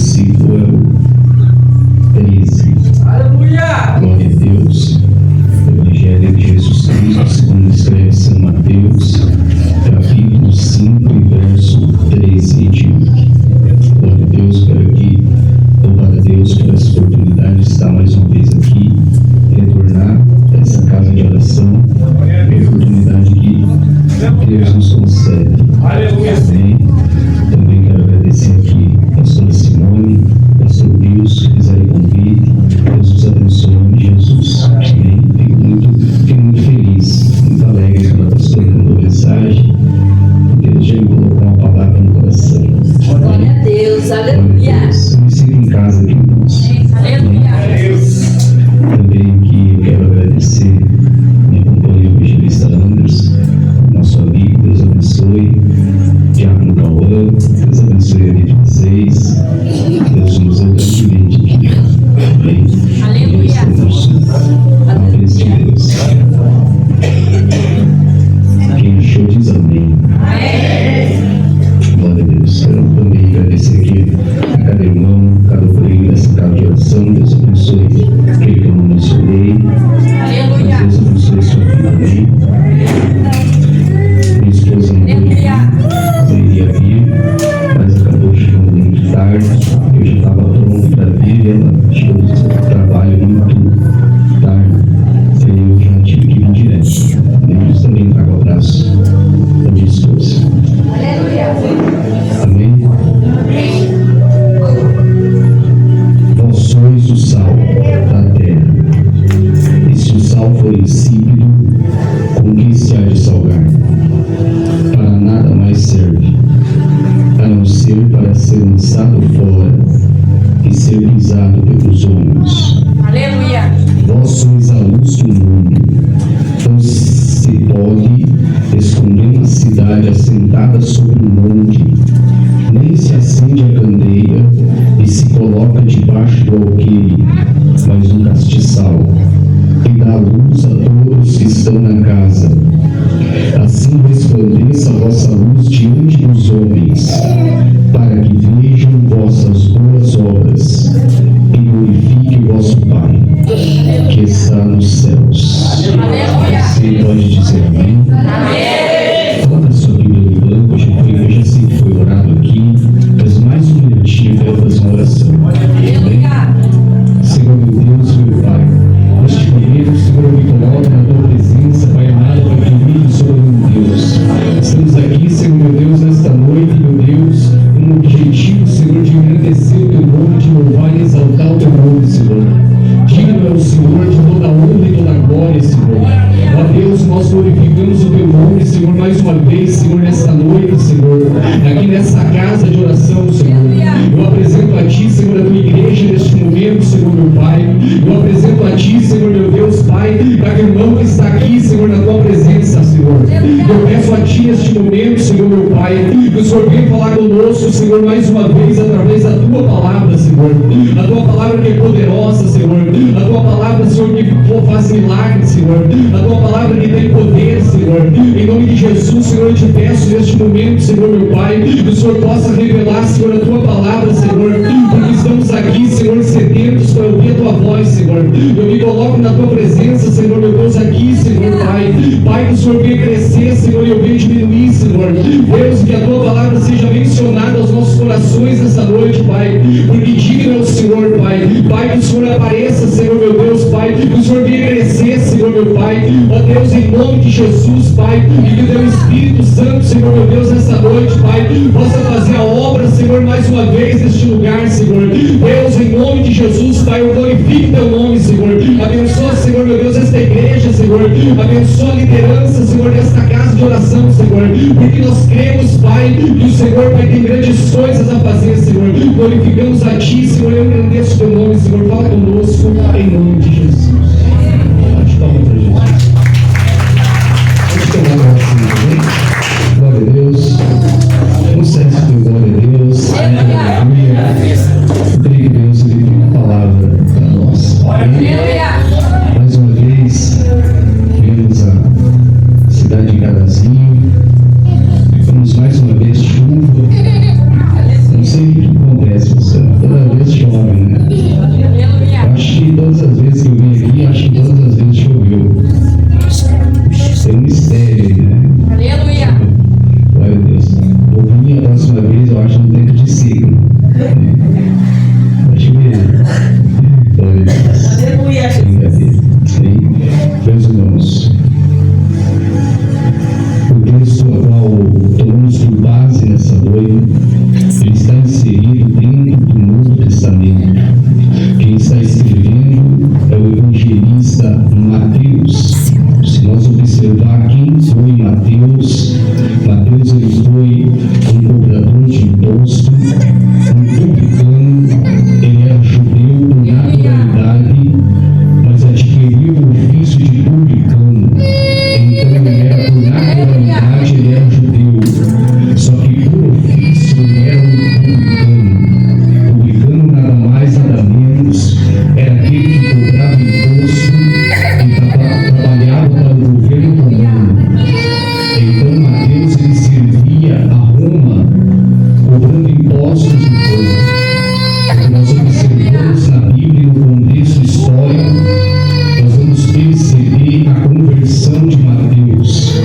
versículo 13. Aleluia! Glória a Deus. Evangelho de Jesus Cristo, segundo escreve São Mateus, capítulo 5, verso 13 e diante. Glória a Deus por aqui. Louvado a Deus por essa oportunidade de estar mais uma vez aqui, retornar a essa casa de oração, a oportunidade que Deus nos concede. Aleluia! Amém. Também quero agradecer aqui a pastora Simone, pastor Deus, que fizeram o convite. Deus os abençoe em Jesus. Amém. Fico muito feliz, muito alegre quando a pastora mandou mensagem. Deus já me colocou uma palavra no coração. Glória a Deus, aleluia. Eu me sinto em casa aqui, irmãos. Aleluia. Também que eu quero agradecer minha companhia evangelista Anderson, nosso amigo, Deus abençoe. Diácono Cauã, Deus abençoe a vida de vocês. Deus nos grandemente aqui. Amém. Aleluia. A bênção de Deus. Quem achou diz amém. Glória a Deus. Quero também agradecer aqui a cada irmão, cada obreiro dessa casa de oração. Deus abençoe aquele que eu não mencionei. Aleluia. Deus abençoe sua vida. Amém. Minha esposa não iria vir, mas acabou chegando muito tarde. Eu já estava pronto para vir e ela chegou do trabalho muito tarde. E eu já tive que vir direto. Deus também traga o abraço da minha esposa. Amém? Vós sois o sal da terra. E se o sal for insípido, com que se há de salgar? Para nada mais serve, a não ser para ser lançado fora e ser pisado pelos homens. Aleluia. Vós sois a luz do mundo. Não se pode esconder uma cidade assentada sobre um monte, nem se acende a candeia e se coloca debaixo do alqueire, mas no castiçal, e dá luz a todos que estão na casa. Assim resplandeça a vossa luz diante dos homens, para que vejam vossas boas obras e glorifique o vosso Pai, que está nos céus. Você pode dizer amém? Coloca a sua Bíblia no banco. Eu já sei que foi orado aqui, mas mais um minutinho eu quero fazer uma oração. Amém? Senhor meu Deus, meu Pai, neste momento, Senhor, eu me coloco na tua presença, Pai amado, Pai querido, Senhor meu Deus. Estamos aqui, Senhor meu Deus, nesta noite, meu Deus, com o objetivo, Senhor, de engrandecer o teu nome, de louvar e exaltar o teu nome, Senhor. Digno é o Senhor de toda a honra e toda a glória, Senhor. Ó Deus, nós glorificamos o teu nome, Senhor, mais uma vez, Senhor, nesta noite, Senhor, aqui nessa casa de oração, Senhor. Eu apresento a Ti, Senhor, a tua igreja neste momento, Senhor, meu Pai. Eu apresento a Ti, Senhor, meu Deus, Pai, cada irmão que está aqui, Senhor, na tua presença, Senhor. Eu peço a Ti neste momento, Senhor, meu Pai, que o Senhor venha falar conosco, Senhor, mais uma vez, através da tua palavra, Senhor. A tua palavra que é poderosa, Senhor. A tua palavra, Senhor, que faz milagres, Senhor. A tua palavra que tem poder, Senhor. Em nome de Jesus, Senhor, eu te peço neste momento, Senhor, meu Pai, que o Senhor possa revelar, Senhor, a tua palavra, Senhor, porque estamos aqui, Senhor, sedentos para ouvir a tua voz, Senhor. Eu me coloco na tua presença, Senhor, meu Deus, aqui, Senhor, Pai. Pai, que o Senhor venha crescer, Senhor, e eu venha diminuir, Senhor. Deus, que a tua palavra seja mencionada aos nossos corações essa noite, Pai, porque digno é o Senhor, Pai. Pai, que o Senhor apareça, Senhor, meu Deus, Pai, que o Senhor venha crescer, Senhor, meu Pai. Ó Deus, em nome de Jesus, Pai, e que o teu Espírito Santo, Senhor, meu Deus, nessa noite, Pai, possa fazer a obra, Senhor, mais uma vez neste lugar, Senhor. Deus, em nome de Jesus, Pai, eu glorifico teu nome, Senhor. Abençoa, Senhor, meu Deus, esta igreja, Senhor. Abençoa a liderança, Senhor, desta casa de oração, Senhor. Porque nós cremos, Pai, que o Senhor, Pai, tem grandes coisas a fazer, Senhor. Glorificamos a Ti, Senhor, eu agradeço teu nome, Senhor. Fala conosco, em nome de Jesus. Pode tomar para Jesus. Pode tomar para Jesus, amém? Glória a Deus. Um certo teu glória a Deus. Aleluia. Eu creio que Deus ele tem uma palavra para nós. Amém? Mais uma vez, vemos a cidade de Carazinho. Vamos mais uma vez chuva. Não sei o que acontece, pessoal. posto, um publicano, ele era judeu por naturalidade, mas adquiriu o ofício de publicano. Então ele era por naturalidade, ele era judeu, só que por ofício ele era um publicano. Publicano nada mais, nada menos, era aquele que cobrava imposto e trabalhava para o governo romano. Então Mateus ele servia a Roma cobrando impostos do povo. O que nós observamos na Bíblia, no contexto histórico, nós vamos perceber a conversão de Mateus.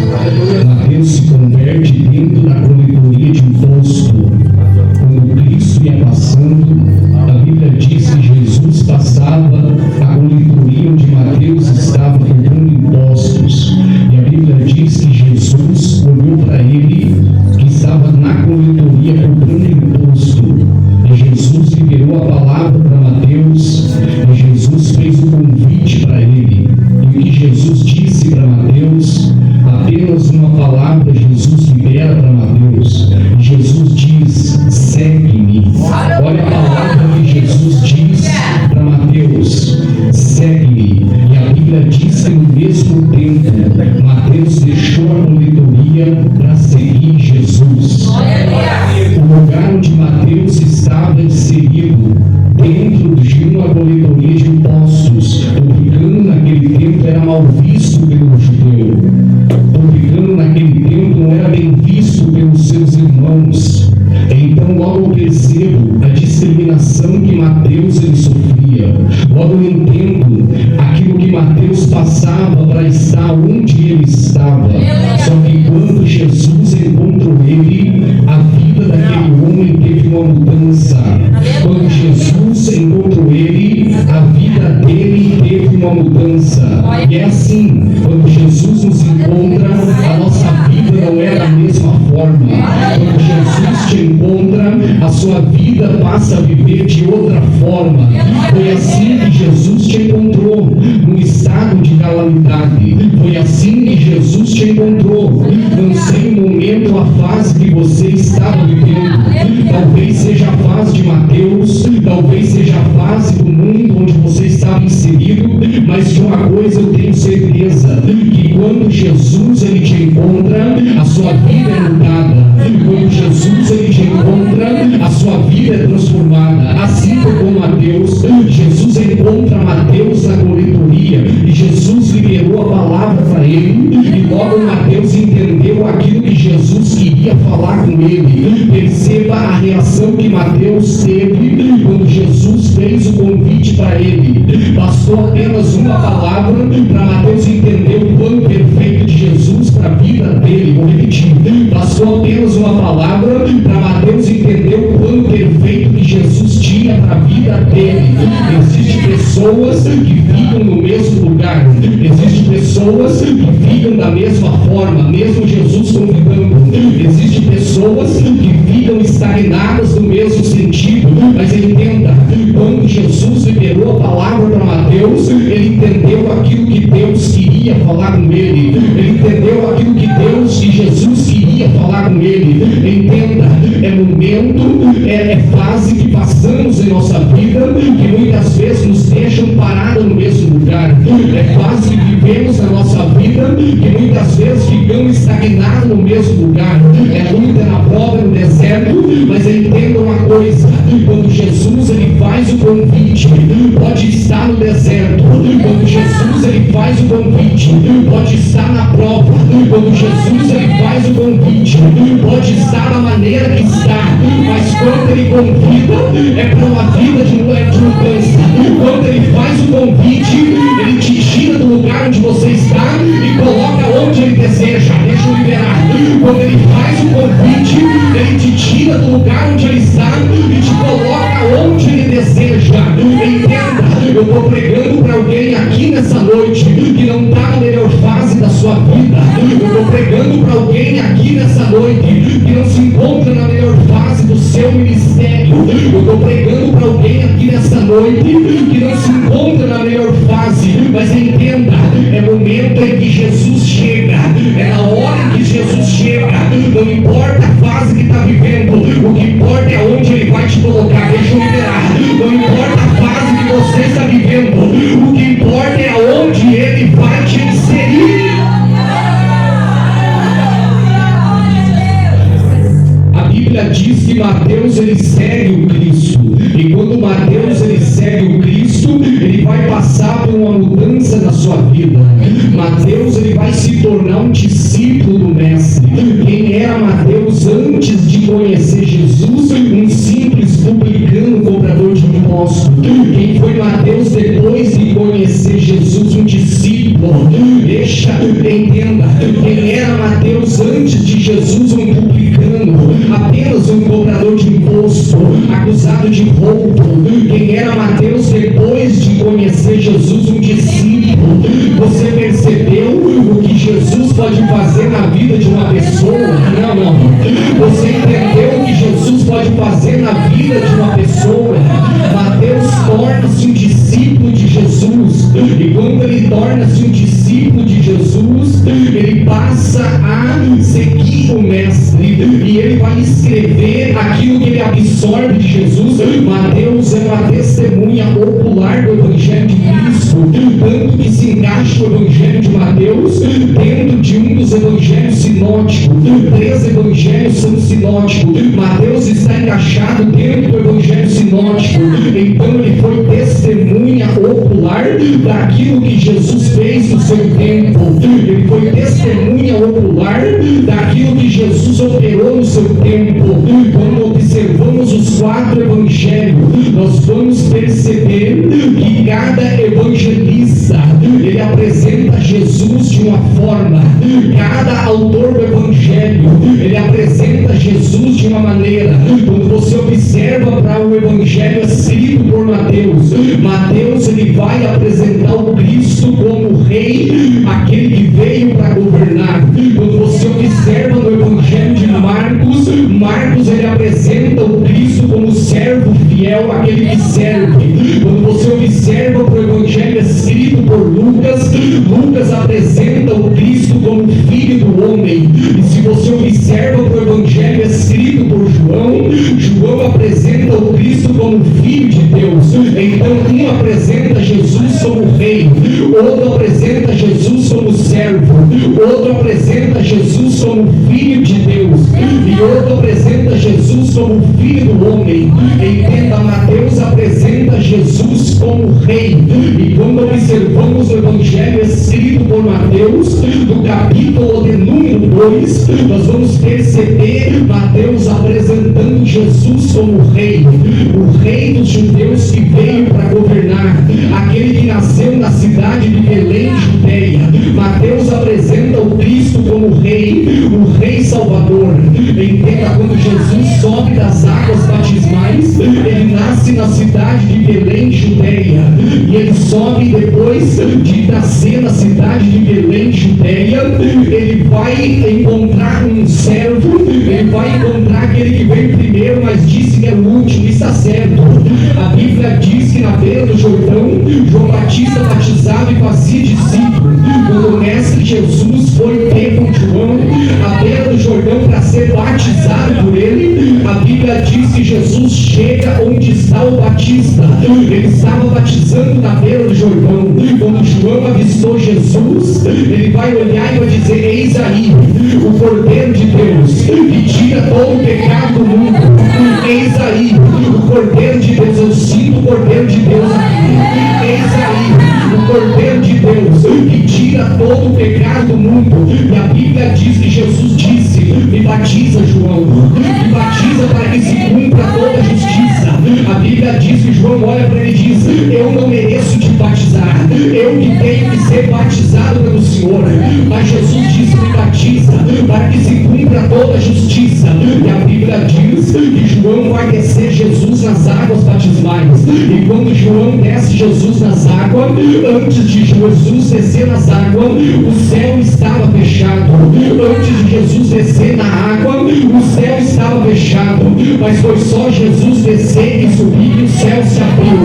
Mateus se converte dentro da coletoria de imposto. Quando Cristo ia passando, a Bíblia diz que Jesus passava a coletoria onde Mateus estava cobrando impostos. E a Bíblia diz que Jesus olhou para ele, que estava na coletoria cobrando imposto. E Jesus liberou a palavra para Mateus, e Jesus fez o convite para ele. E o que Jesus disse para Mateus, apenas uma palavra Jesus libera para Mateus. E Jesus diz: segue-me. Olha a palavra que Jesus diz para Mateus: segue-me. E a Bíblia diz que no mesmo tempo, Mateus deixou a coletoria para seguir Jesus. O lugar onde Mateus estava inserido dentro de uma coletoria de impostos. Publicano naquele tempo era mal visto pelo judeu. Publicano naquele tempo não era bem visto pelos seus irmãos. Então logo eu percebo a discriminação que Mateus ele sofria. Logo eu entendo aquilo que Mateus passava para estar onde ele estava. Só que quando Jesus encontrou ele, a vida daquele homem teve uma mudança. Quando Jesus encontrou ele, a vida dele teve uma mudança. E é assim, quando Jesus nos encontra, a nossa vida não é da mesma forma. Quando Jesus te encontra, a sua vida passa a viver de outra forma. Foi assim que Jesus te encontrou, num estado de calamidade. Foi assim que Jesus te encontrou. Não sei o momento, a fase que você estava vivendo. Talvez seja a fase de Mateus, talvez seja a fase do mundo onde você estava inserido, mas de uma coisa eu tenho certeza, que quando Jesus ele te encontra, a sua vida é mudada. Quando Jesus ele te encontra, a sua vida é transformada. Assim como Mateus, Jesus encontra Mateus na coletoria e Jesus liberou a palavra para ele, e logo Mateus entendeu aquilo que Jesus queria falar com ele. Perceba a reação que Mateus teve quando Jesus fez o convite para ele. Bastou apenas uma palavra para Mateus entender o plano perfeito de Jesus para a vida dele. Vou repetir. Bastou apenas uma palavra para Mateus entender o plano perfeito que Jesus tinha para a vida dele. Existem pessoas que ficam no mesmo lugar. Existem pessoas que ficam da mesma forma, mesmo Jesus convidando. Existem pessoas que ficam estagnadas no mesmo sentido. Mas entenda, quando Jesus liberou a palavra para Mateus, ele entendeu aquilo que Deus queria falar com ele. Ele entendeu aquilo que Deus e Jesus queria falar com ele. Entenda, é momento, é fase que passamos em nossa vida, que muitas vezes nos deixam parados no mesmo lugar. É fase que vivemos na nossa vida, que muitas vezes ficamos estagnados no mesmo lugar. É luta, na prova, no deserto, mas entenda uma coisa: quando Jesus ele faz o convite, pode estar no deserto. Quando Jesus ele faz o convite, pode estar na prova. Quando Jesus ele faz o convite, pode estar da maneira que está, mas quando ele convida, é para uma vida de mudança. Quando ele faz o convite, ele te tira do lugar onde você está e coloca onde ele deseja. Deixa eu liberar. Quando ele faz o convite, ele te tira do lugar onde ele está e te coloca onde ele deseja. Entenda, eu estou pregando para alguém aqui nessa noite que não está na melhor fase da sua vida. Eu estou pregando para alguém aqui nessa noite que não se encontra na melhor fase do seu ministério. Eu estou pregando para alguém aqui nessa noite que não se encontra na melhor fase. Mas entenda, é momento em que Jesus chega. É na hora em que Jesus chega. Não importa a fase que está vivendo, o que importa é Ele vai te colocar, deixa eu liberar. Não importa a fase que você está vivendo, o que importa é aonde Ele vai te inserir. A Bíblia diz que Mateus ele segue o Cristo, e quando Mateus ele segue o Cristo, ele vai passar por uma mudança na sua vida. Mateus ele vai se tornar um discípulo do Mestre. Quem era Mateus antes de conhecer Jesus? Um simples publicano, cobrador de impostos. Quem foi Mateus depois de conhecer Jesus? Um discípulo. Entenda, quem era Mateus antes de Jesus? Um publicano, apenas um cobrador de imposto, acusado de roubo. Quem era Mateus depois de conhecer Jesus? Um discípulo. Você percebeu o que Jesus pode fazer na vida de uma pessoa? Não. Você entendeu o que Jesus pode fazer na vida de uma pessoa? Mateus torna-se um discípulo de Jesus, e quando ele torna-se um discípulo de Jesus, ele passa a seguir o Mestre, e ele vai escrever aquilo que ele absorve de Jesus. Mateus é uma testemunha ocular do Evangelho de Cristo, tanto que se encaixa o Evangelho de Mateus dentro de um dos evangelhos sinóticos. 3 evangelhos são sinóticos. Mateus está encaixado dentro do evangelho sinótico. Então ele foi testemunha ocular daquilo que Jesus fez no seu tempo. Ele foi testemunha ocular daquilo que Jesus operou no seu tempo. Quando observamos os 4 evangelhos, nós vamos perceber que cada evangelista ele apresenta Jesus de uma forma. Cada autor do evangelho ele apresenta Jesus de uma maneira. Quando você observa para o evangelho escrito por Mateus ele vai apresentar o Cristo como rei, aquele que veio para governar. Quando você observa no evangelho de Marcos ele apresenta o Cristo como servo fiel, aquele que serve. Quando você observa para o evangelho escrito por Lucas apresenta o Cristo como filho do homem. E se você observa para o evangelho escrito por João apresenta o Cristo como filho de Deus. Então um apresenta Jesus como rei, outro apresenta Jesus como servo, outro apresenta Jesus como filho de Deus, e outro apresenta Jesus como filho do homem. Entenda, Mateus apresenta Jesus como rei. E quando observamos o evangelho escrito por Mateus, do capítulo de número 2, nós vamos perceber Mateus apresentando Jesus como rei, o rei dos judeus que veio para governar, aquele que nasceu na cidade de Belém, Judeia. Mateus apresenta o Cristo como rei, o rei salvador. Entenda, quando Jesus sobe das águas batismais, ele nasce na cidade de Belém, Judeia, e ele sobe depois de nascer na cidade de Belém, Judeia. Ele vai encontrar um servo, ele vai encontrar aquele que veio primeiro, mas disse que era o último. Está certo. A Bíblia diz que na beira do Jordão, João Batista batizava e fazia discípulos. Quando o Mestre Jesus foi ter com João à beira do Jordão para ser batizado por ele, a Bíblia diz que Jesus chega onde está o Batista. Ele estava batizando na beira do Jordão. Quando João avistou Jesus, ele vai olhar e vai dizer: eis aí o Cordeiro de Deus que tira todo o pecado do mundo. Eis aí o Cordeiro de Deus. Eu sinto o Cordeiro de Deus aqui. Eis aí o Cordeiro de Deus que tira todo o pecado do mundo. E a Bíblia diz que Jesus disse: me batiza, João, me batiza para que se cumpra toda a justiça. A Bíblia diz que João olha para ele e diz: eu não mereço te batizar, eu que tenho que ser batizado pelo Senhor. Mas Jesus disse: me batiza para que se cumpra toda a justiça. E a Bíblia diz que João vai descer Jesus nas águas batismais. E quando João desce Jesus nas águas, antes de Jesus descer nas águas, o céu estava fechado. Antes de Jesus descer na água, o céu estava fechado. Mas foi só Jesus descer e subir que o céu se abriu.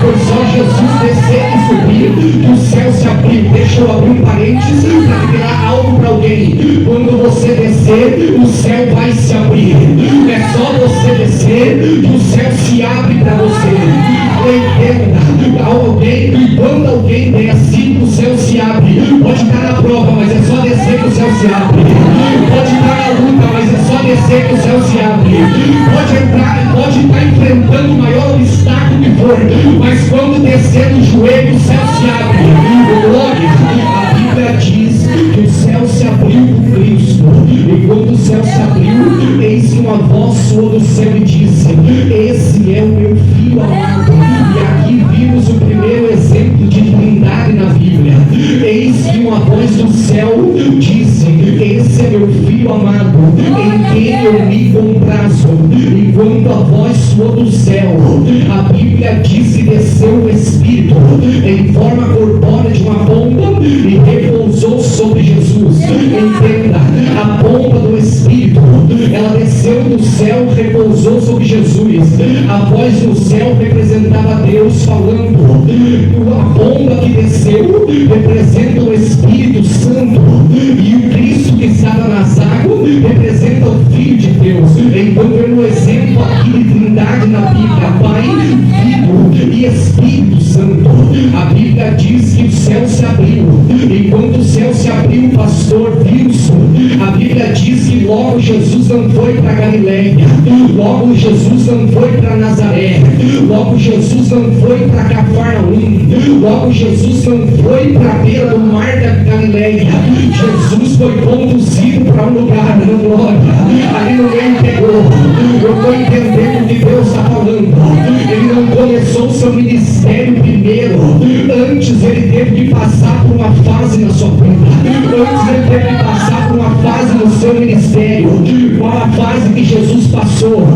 Foi só Jesus descer e subir que o céu se abriu. Deixa eu abrir um parênteses para liberar algo para alguém. Quando você descer, o céu vai se abrir. É só você descer você que o céu se abre para você. Entenda, quando alguém desce, o céu se abre. Pode estar na prova, mas é só descer que o céu se abre. Pode estar na luta, mas é só descer que o céu se abre. Pode estar enfrentando o maior obstáculo que for, mas quando descer no joelho, o céu se abre. Glória, a Bíblia diz que o céu se abriu por Cristo. E quando o céu se abriu, eis que uma voz soou do céu e disse: esse é o meu filho amado. E aqui vimos o primeiro exemplo de trindade na Bíblia. Eis que uma voz do céu disse: esse é meu filho amado, em quem eu me comprazo. E quando a voz soou do céu, a Bíblia diz que desceu o Espírito em forma corpórea de uma pomba e repousou sobre Jesus. Entenda, a pomba do Espírito, ela desceu do céu, repousou sobre Jesus. A voz do céu representava Deus falando. A pomba que desceu representa o Espírito Santo, e o Cristo que estava nas águas representa o Filho de Deus. Então vemos um exemplo aqui de trindade na Bíblia: Pai, Filho e Espírito Santo. A Bíblia diz que o céu se abriu, e quando o céu se abriu, o pastor Wilson, a Bíblia diz que logo Jesus não foi para Galileia, logo Jesus não foi para Nazaré, logo Jesus não foi para Cafarnaum, logo Jesus não foi para a beira do mar da Galileia. Jesus foi conduzido para um lugar, não glória, ali no meio pegou. Eu estou entendendo o que Deus está falando. Ele não começou o seu ministério primeiro, antes ele teve que passar por uma fase na sua vida. Antes ele teve que passar por uma fase no seu ministério. Qual a fase que Jesus passou?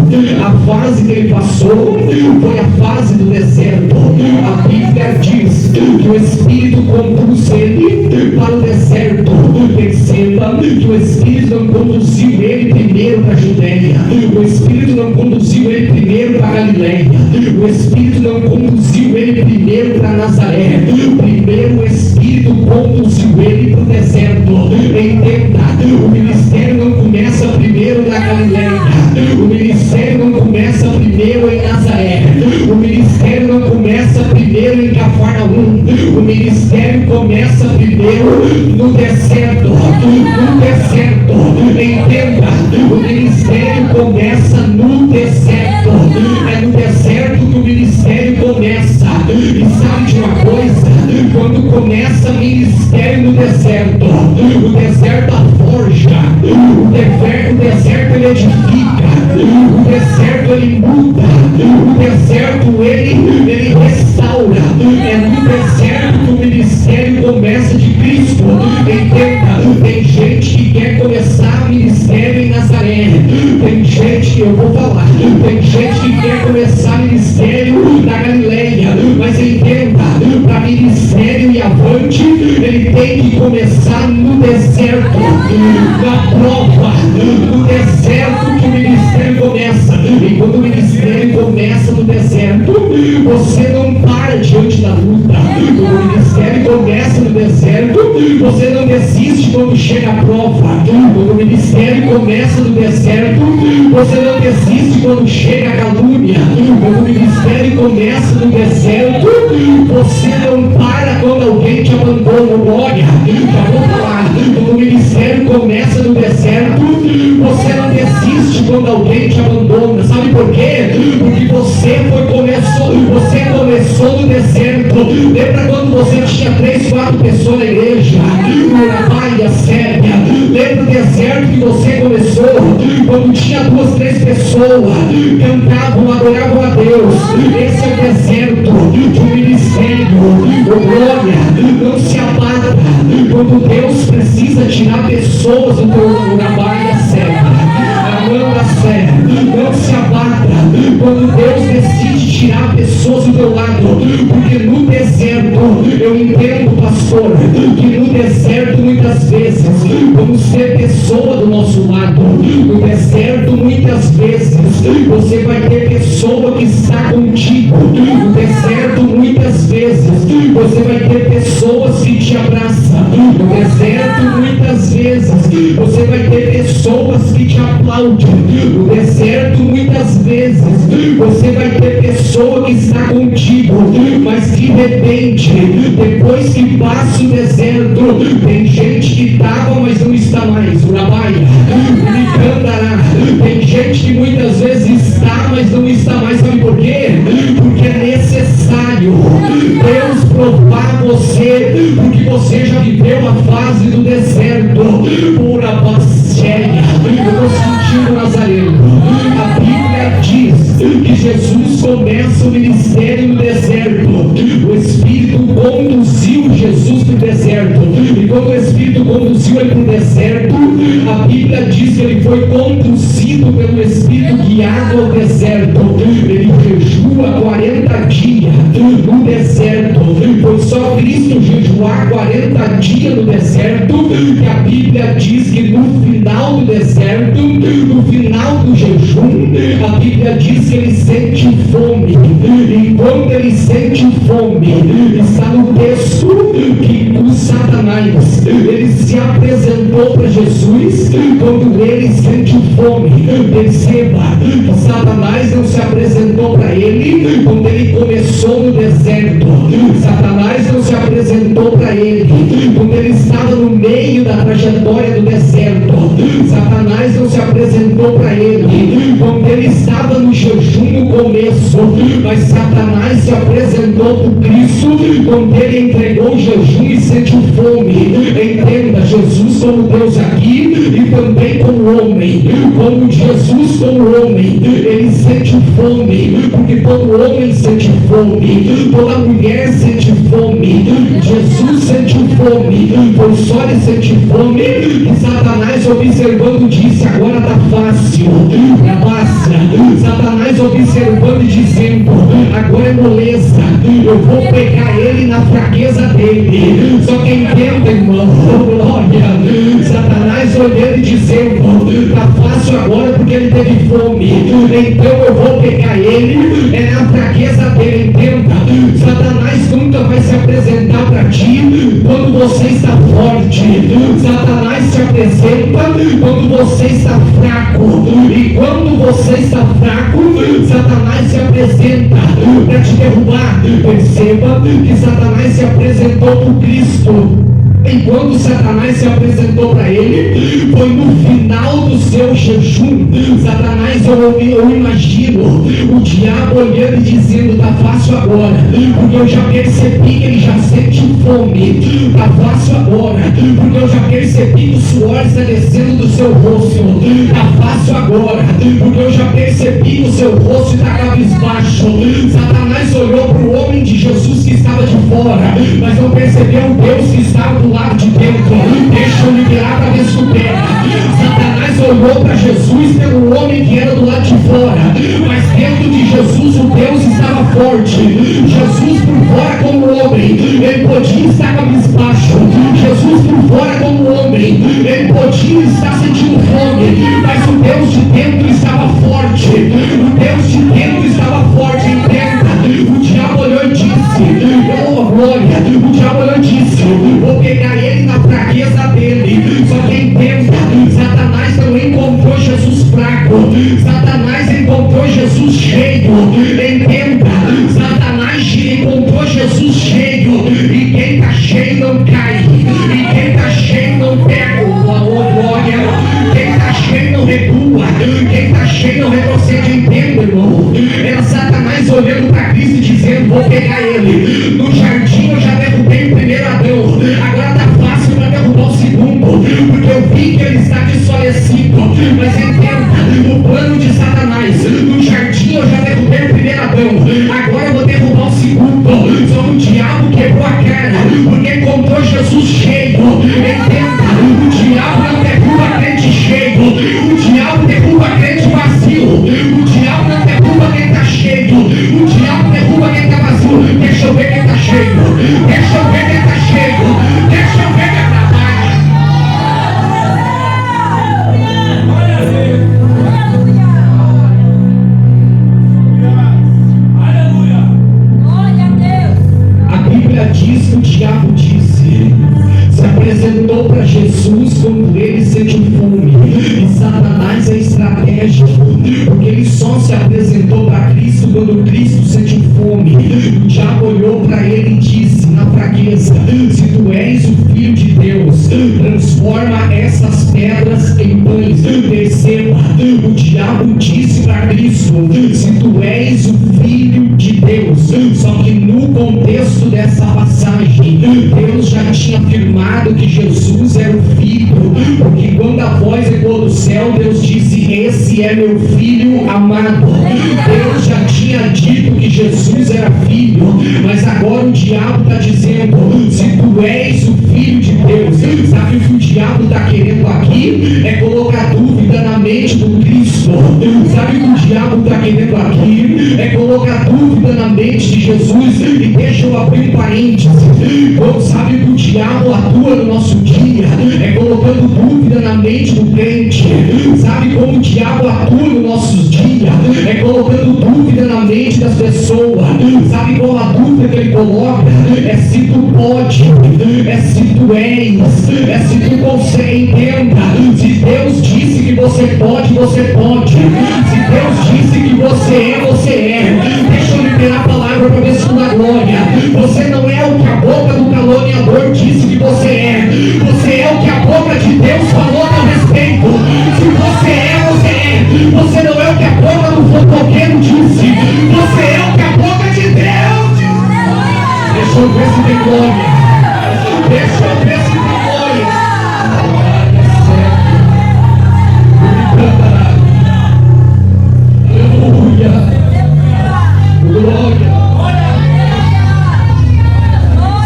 A fase que ele passou foi a fase do deserto. A Bíblia diz que o Espírito conduz ele para o deserto. Perceba que o Espírito não conduziu ele primeiro para a Judéia. O Espírito não conduziu ele primeiro para a Galileia. O Espírito não conduziu ele primeiro para Nazaré. Primeiro o Espírito conduziu ele para o deserto. Entenda, o ministério não começa primeiro na Galileia. O ministério não começa primeiro em Nazaré. O ministério não começa primeiro em Cafarnaum. O ministério começa primeiro no deserto. No deserto. Entenda, o ministério começa no deserto. É no deserto que o ministério começa. E sabe de uma coisa? Quando começa ministério no deserto, o deserto forja, o deserto ele edifica, o deserto ele muda, o deserto ele restaura. É no deserto que o ministério começa de Cristo. Entenda, tem gente que quer começar ministério em Nazaré, tem gente que eu vou falar, tem gente que quer começar ministério na Galileia, mas entenda, para ministério e avante, ele tem que começar no deserto, na prova, no deserto que o ministério começa. E quando o ministério começa no deserto, você não para diante da luta. Quando o ministério começa no deserto, você não desiste quando chega a prova. Quando o ministério começa no deserto, você não desiste quando chega a calúnia. Quando o ministério começa no deserto, você não para quando alguém te abandona. Glória, já vou falar. Quando o ministério começa no deserto, você não desiste quando alguém te abandona. Sabe por quê? Porque você começou no deserto. Lembra quando você tinha 3, 4 pessoas na igreja? Uma paia séria. Lembra o deserto que você começou? Quando tinha 2, 3 pessoas, cantavam, adoravam a Deus. Esse é o deserto de um ministério. Glória, não se abata quando Deus precisa tirar pessoas do teu trabalho sério. Amanda Sé, não se abata quando Deus decide tirar pessoas do teu lado, porque no deserto, eu entendo, pastor, que no deserto muitas vezes vamos ter pessoa do nosso lado. No deserto muitas vezes você vai ter pessoa que está contigo. No deserto muitas vezes você vai ter pessoas que te abraçam. No deserto muitas vezes você vai ter pessoas que te aplaudem. No deserto muitas vezes Você vai ter pessoa que está contigo, mas de repente, depois que passa o deserto, tem gente que estava, mas não está mais. Urabaia, Licandará. Tem gente que muitas vezes está, mas não está mais. Sabe por quê? Porque é necessário Deus provar você, porque você já viveu a fase do deserto. Pura passeia. Eu estou sentindo Nazareno. A Bíblia diz que Jesus começa o ministério no deserto. O Espírito conduziu Jesus para o deserto. E quando o Espírito conduziu ele para o deserto, a Bíblia diz que ele foi conduzido pelo Espírito, guiado ao deserto. Ele jejua 40 dias no deserto. Foi só Cristo jejuar 40 dias no deserto, que a Bíblia diz que no final do deserto, no final do jejum, a Bíblia diz que ele sente fome. E quando ele sente fome, está no texto que o Satanás, ele se apresentou para Jesus quando ele sente fome. Perceba que Satanás não se apresentou para ele quando ele começou no deserto. Satanás não se apresentou para ele quando ele estava no meio da trajetória do deserto. Satanás não se apresentou para ele quando ele estava no jejum no começo, mas Satanás se apresentou para Cristo quando ele entregou o jejum e sentiu fome. Entenda, Jesus como Deus aqui e também como homem. Como Jesus como homem, ele sente fome, porque todo homem sente fome, toda mulher sente fome. Jesus sentiu fome. Foi só ele sentir fome que Satanás, observando, disse: agora está fácil, é fácil. Satanás observando e dizendo: agora é moleza, eu vou pegar ele na fraqueza dele. Só que entenda, irmão, glória. Satanás olhando e dizendo: está fácil agora porque ele teve fome, então eu vou pegar ele na fraqueza dele. Entenda, Satanás nunca vai se apresentar para ti quando você está forte. Satanás se apresenta quando você está fraco, e quando você está fraco, Satanás se apresenta para te derrubar. Perceba que Satanás se apresentou para Cristo. E quando Satanás se apresentou para ele, foi no final do seu jejum. Satanás, eu imagino o diabo olhando e dizendo: está fácil agora, porque eu já percebi que ele já sente fome. Está fácil agora, porque eu já percebi que o suor está descendo do seu rosto. Está fácil agora, porque eu já percebi que o seu rosto está cabisbaixo. Satanás olhou para o homem de Jesus que estava de fora, mas não percebeu o Deus que estava do lado de dentro. Deixa eu liberar a descoberta. Satanás olhou para Jesus pelo homem que era do lado de fora, mas dentro de Jesus o Deus estava forte. Jesus por fora como homem, ele podia estar cabisbaixo. Jesus por fora como homem, ele podia estar sentindo fome, mas o Deus de dentro estava forte. O Deus de dentro estava forte. Entenda, o diabo olhou e disse: oh glória. O diabo olhou e disse: vou pegar ele na fraqueza dele. Só que entenda, Satanás não encontrou Jesus fraco, Satanás encontrou Jesus cheio. Entenda, Satanás encontrou Jesus cheio, e quem está cheio não cai, e quem está cheio não pega. Oh glória. Quem está cheio não recua, quem está cheio não retrocede. Entenda, irmão, era Satanás olhando para Cristo e dizendo: vou pegar ele. No jardim eu já derrubei o primeiro Adão, agora está fácil para derrubar o segundo, porque eu vi que ele está desfalecido. Mas entenda, o plano de Satanás: no jardim eu já derrubei o primeiro Adão, agora eu vou derrubar o segundo. Só que o diabo quebrou a cara, porque encontrou Jesus cheio. Entenda, o diabo não derruba crente cheio, o diabo derruba crente vazio. O diabo não derruba quem está cheio, o diabo derruba quem está vazio. Deixa eu ver quem está cheio, deixa eu ver quem está cheio, deixa eu ver quem trabalha. Aleluia. Glória a Deus. A Bíblia diz que o diabo disse, se apresentou para Jesus quando ele sentiu fome. E Satanás é estratégico, porque ele só se apresentou para Cristo olhou para ele e disse na fraqueza: se tu és o Filho de Deus, transforma essas pedras em pães. Perceba, o diabo disse para Cristo: se tu és o Filho de Deus. Só que no contexto dessa passagem, Deus já tinha afirmado que Jesus era o Filho, porque quando a voz ecoou do céu, Deus disse: esse é meu Filho amado. Deus já tinha dito que Jesus era Filho, mas agora o diabo está dizendo: se tu és o Filho de Deus. Sabe o que o diabo está querendo aqui? É colocar dúvida na mente do Cristo. Sabe o que o diabo está querendo aqui? É colocar dúvida na mente de Jesus. E deixa eu abrir um parênteses. Sabe o que o diabo atua no nosso dia? É colocando dúvida na mente do crente. Sabe como o diabo atua nos nossos dias? É colocando dúvida na mente das pessoas. Sabe qual a dúvida que ele coloca? É se tu pode, é se tu és, é se tu consegue. Entenda, se Deus disse que você pode, você pode. Se Deus disse que você é. Deixa eu liberar a palavra para ver se tu dá glória. Você não é o que a boca do caluniador disse que você é. Você é o que a boca de Deus falou a teu respeito. Se você é, você é. Você não é o que a boca do fofoqueiro disse. Você é o que a boca de Deus disse. Deixa eu ver se tem glória. Deixa eu ver se tem glória. Aleluia. Glória.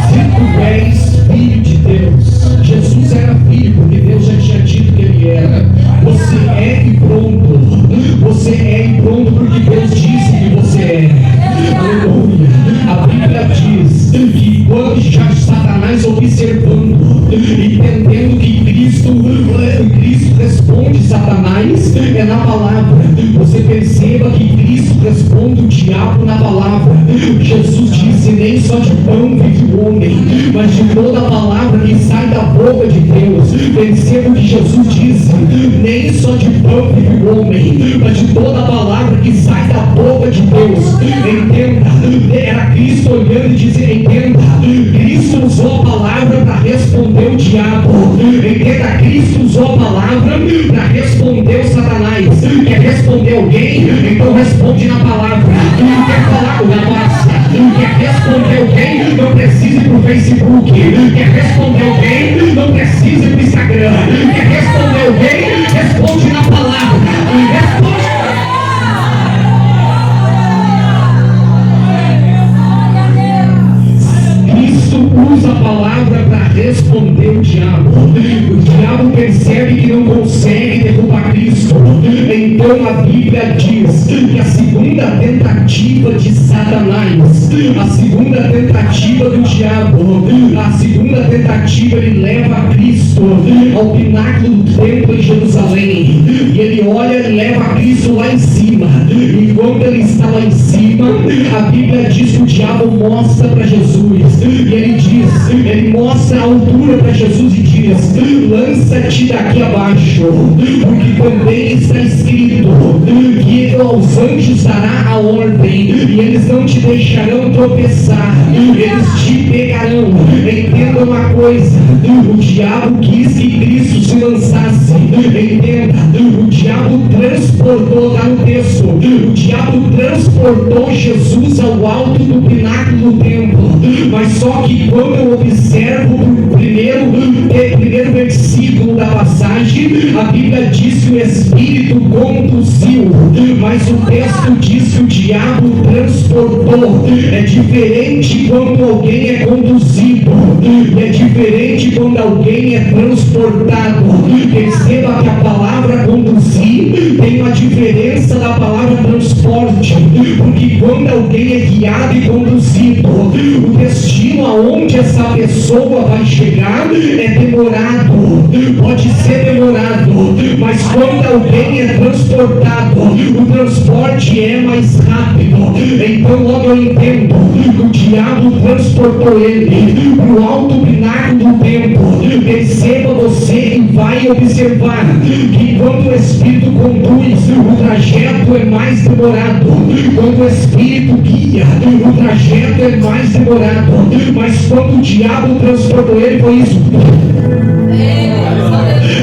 Se tu és Filho de Deus, Jesus era filho, porque Deus já tinha dito que ele era. Você é e pronto. Você é e pronto, porque Deus disse que você é. Aleluia. A Bíblia diz que quando já Satanás observando, entendendo que Cristo responde Satanás é na palavra. Você perceba que Cristo responde o diabo na palavra. Jesus disse: nem só de pão vive o homem, mas de toda a palavra que sai da boca de Deus. Perceba que Jesus disse: nem só de pão vive o homem, mas de toda a palavra que sai da boca de Deus. Entenda, era Cristo olhando e dizendo: entenda, Cristo usou a palavra para responder o diabo. Entenda, Cristo usou a palavra para responder o Satanás. Quer responder alguém? Então responde na palavra. Quer falar na massa? Quer responder alguém? Não precisa ir para o Facebook. Quer responder alguém? Não precisa ir para o Instagram. Quer responder alguém? Responde na palavra. Responde. Usa a palavra para responder o diabo. O diabo percebe que não consegue derrubar Cristo. Então a Bíblia diz que a segunda tentativa de Satanás, a segunda tentativa do diabo, a segunda tentativa, ele leva a Cristo ao pináculo do templo em Jerusalém. E ele olha e leva a Cristo lá em cima. E quando ele está lá em cima, a Bíblia diz que o diabo mostra para Jesus. E ele mostra a altura para Jesus e diz: lança-te daqui abaixo, porque também está escrito que aos anjos dará a ordem, e eles não te deixarão tropeçar, eles te pegarão. Entenda uma coisa: o diabo quis que Cristo se lançasse. Entenda, o diabo transportou, está no texto, o diabo transportou Jesus ao alto do pináculo do templo. Mas só que quando eu observo o primeiro versículo da passagem, a Bíblia diz que o Espírito conduziu, mas o texto diz que o diabo transportou. É diferente quando alguém é conduzido, é diferente quando alguém é transportado. Perceba que a palavra conduzir tem uma diferença da palavra transporte, porque quando alguém é guiado e conduzido, o destino aonde essa pessoa vai chegar é demorado, pode ser demorado, mas quando alguém é transportado, o transporte é mais rápido. Então logo eu entendo que o diabo transportou ele para o alto pináculo do templo. Perceba você e vai observar que quando o Espírito conduz, o trajeto é mais demorado. Quando o Espírito Espírito guia, o trajeto é mais demorado, mas quando o diabo transportou ele, foi isso.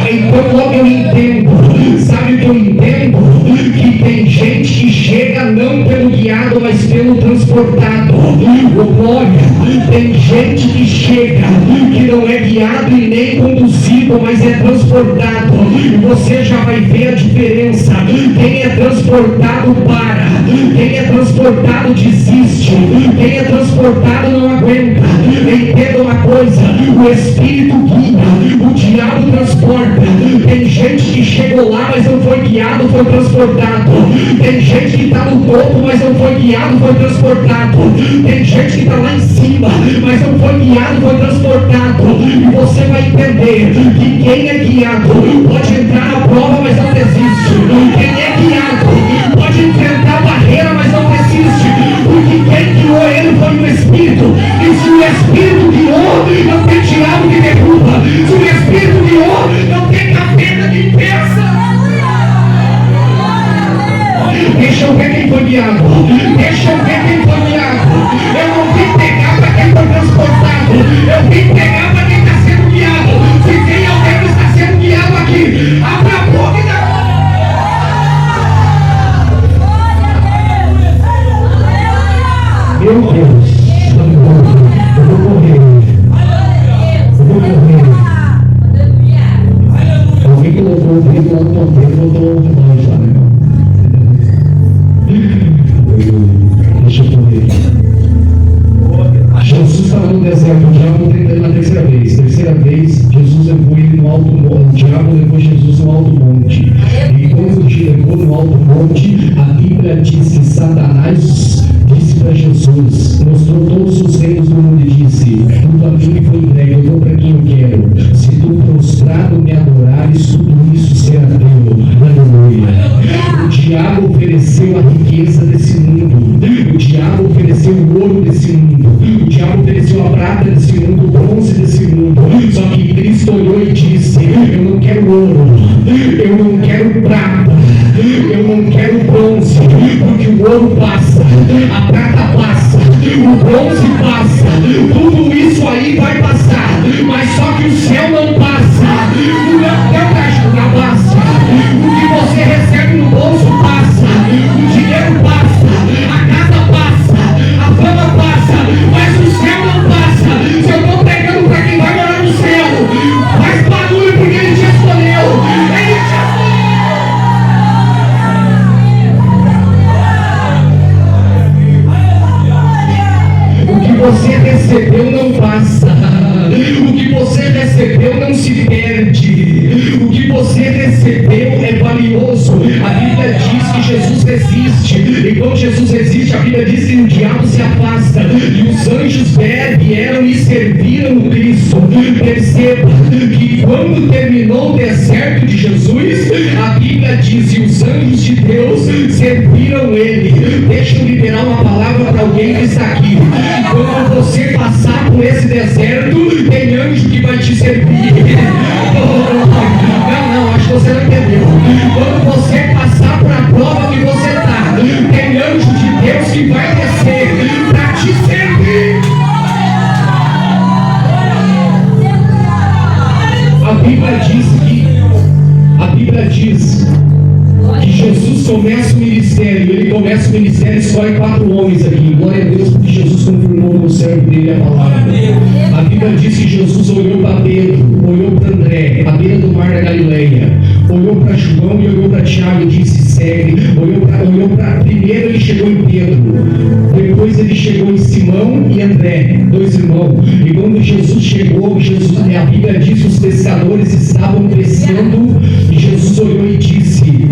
Então logo eu entendo, sabe o que eu entendo? Que tem gente que chega não pelo guiado, mas pelo transportado. Glória, tem gente que chega, que não é guiado e nem conduzido, mas é transportado. E você já vai ver a diferença. Quem é transportado para, quem é transportado desiste, quem é transportado não aguenta. Entenda uma coisa, o Espírito guia, o diabo transporta. Tem gente que chegou lá, mas não foi guiado, foi transportado. Tem gente que está no topo, mas não foi guiado, foi transportado. Tem gente que está lá em cima, mas não foi guiado, foi transportado. E você vai entender que quem é guiado pode entrar na prova, mas não desiste. Quem é guiado pode enfrentar a barreira, mas não desiste. Porque quem guiou ele foi o Espírito. E se o Espírito guiou, não tem diabo que derruba. Se o Espírito guiou, não tem capeta que impeça. Deixa eu ver quem foi guiado. Deixa eu ver quem foi guiado. Eu não vim pegar para quem foi transportado. Eu vim pegar para quem está sendo guiado. Se tem alguém que está sendo guiado aqui, abra a boca e dá. Meu Deus, eu vou correr. Eu vou correr. Alguém colocou o dedo lá no ponteiro e botou o relógio lá, né? Deixa eu correr. Jesus estava no deserto, o diabo tentando na terceira vez. Terceira vez, Jesus levou ele no alto monte. O diabo levou Jesus no alto monte. E quando te levou no alto monte, a Bíblia diz que Satanás disse para Jesus, mostrou todos os reinos do mundo e disse: tudo a mim foi entregue, eu dou para quem eu quero. Se tu prostrado me adorares, tudo isso será teu. Aleluia. O diabo ofereceu a riqueza desse mundo. O diabo ofereceu o ouro desse mundo. O diabo ofereceu a prata desse mundo, o bronze desse mundo. Só que Cristo olhou e disse: eu não quero ouro, eu não quero prata, eu não quero bronze, porque o ouro passa, a prata passa, o bronze passa, tudo isso aí vai passar, mas só que o céu não passa, o meu cachorro passa, o que você recebe no bolso passa, o dinheiro passa, a casa passa, a fama passa, mas o céu não passa. Se eu estou pregando para quem vai morar no céu, faz barulho porque ele te escolheu, ele te escolheu. O que você recebeu não passa, o que você recebeu não se perde, o que você recebeu é valioso. A Bíblia diz que Jesus resiste, e quando Jesus resiste, a Bíblia diz que o diabo se afasta, e os anjos vieram e serviram o Cristo. Perceba que quando terminou o deserto de Jesus, a Bíblia diz que os anjos de Deus serviram ele. Deixa eu liberar uma palavra para alguém que está aqui. Quando você passar por esse deserto, tem anjo que vai te servir. Não, acho que você não entendeu. Quando você passar por a prova que você está, tem anjo de Deus que vai descer para te servir. A Bíblia diz que Jesus começa o ministério, ele começa o ministério e escolhe 4 homens aqui. Glória a Deus, porque Jesus confirmou no servo dele a palavra. A Bíblia diz que Jesus olhou para Pedro, olhou para André, à beira do mar da Galileia, olhou para João e olhou para Tiago e disse: segue. Olhou para primeiro ele chegou em Pedro, depois ele chegou em Simão e André, 2 irmãos. E quando Jesus chegou, a Bíblia diz que os pescadores estavam pescando e Jesus olhou e disse: